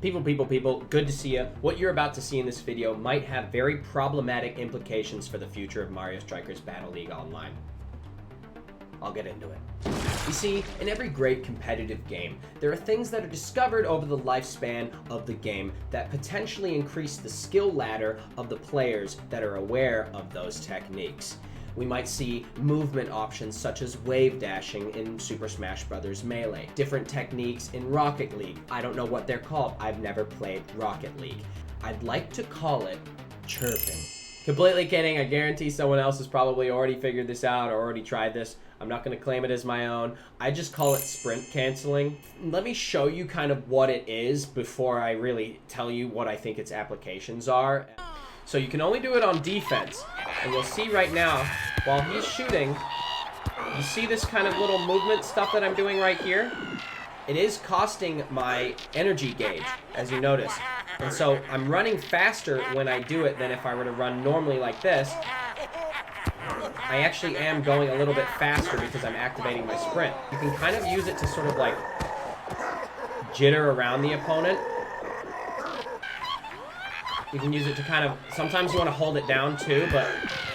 People, good to see you. What you're about to see in this video might have very problematic implications for the future of Mario Strikers Battle League Online. I'll get into it. You see, in every great competitive game, there are things that are discovered over the lifespan of the game that potentially increase the skill ladder of the players that are aware of those techniques. We might see movement options such as wave dashing in Super Smash Bros. Melee, different techniques in Rocket League. I don't know what they're called. I've never played Rocket League. I'd like to call it chirping. Completely kidding. I guarantee someone else has probably already figured this out or already tried this. I'm not going to claim it as my own. I just call it sprint canceling. Let me show you kind of what it is before I really tell you what I think its applications are. So you can only do it on defense. And you'll see right now, while he's shooting, you see this kind of little movement stuff that I'm doing right here? It is costing my energy gauge, as you notice. And so I'm running faster when I do it than if I were to run normally like this. I actually am going a little bit faster because I'm activating my sprint. You can kind of use it to sort of like jitter around the opponent. You can use it to kind of, sometimes you want to hold it down too, but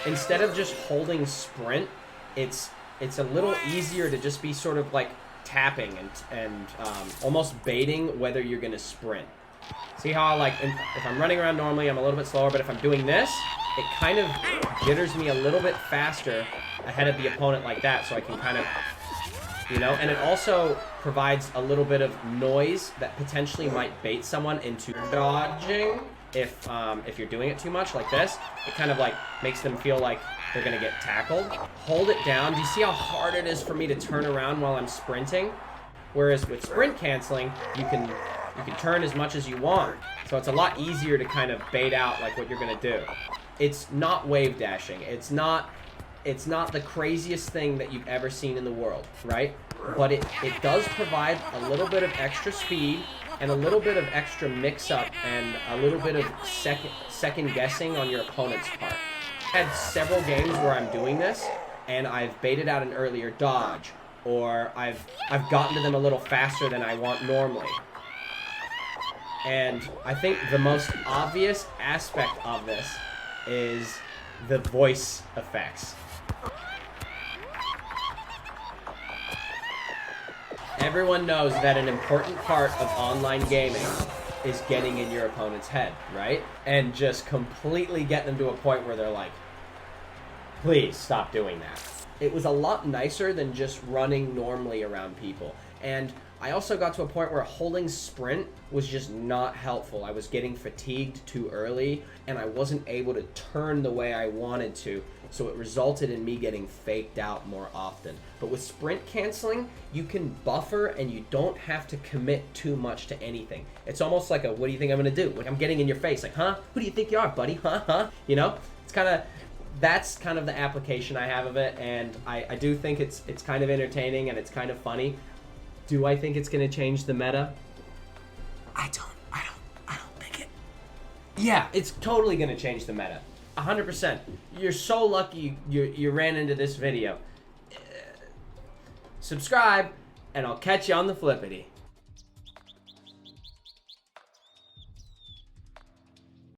instead of just holding sprint, it's a little easier to just be sort of like tapping and almost baiting whether you're going to sprint. See how if I'm running around normally, I'm a little bit slower, but if I'm doing this, it kind of jitters me a little bit faster ahead of the opponent like that, so I can kind of, you know, and it also provides a little bit of noise that potentially might bait someone into dodging. If you're doing it too much like this, it kind of like makes them feel like they're gonna get tackled. Hold it down. Do you see how hard it is for me to turn around while I'm sprinting? Whereas with sprint canceling, you can turn as much as you want. So it's a lot easier to kind of bait out like what you're gonna do. It's not wave dashing. It's not the craziest thing that you've ever seen in the world, right? But it does provide a little bit of extra speed and a little bit of extra mix-up and a little bit of second guessing on your opponent's part. I've had several games where I'm doing this, and I've baited out an earlier dodge, or I've gotten to them a little faster than I want normally. And I think the most obvious aspect of this is the voice effects. Everyone knows that an important part of online gaming is getting in your opponent's head, right? And just completely getting them to a point where they're like, please stop doing that. It was a lot nicer than just running normally around people. And I also got to a point where holding sprint was just not helpful. I was getting fatigued too early, and I wasn't able to turn the way I wanted to, so it resulted in me getting faked out more often. But with sprint canceling, you can buffer and you don't have to commit too much to anything. It's almost like a, what do you think I'm gonna do? Like, I'm getting in your face, like, huh? Who do you think you are, buddy? Huh? You know? It's kind of, that's kind of the application I have of it, and I do think it's kind of entertaining and it's kind of funny. Do I think it's gonna change the meta? I don't think it. Yeah, it's totally gonna change the meta. 100%. You're so lucky you ran into this video. Subscribe, and I'll catch you on the flippity.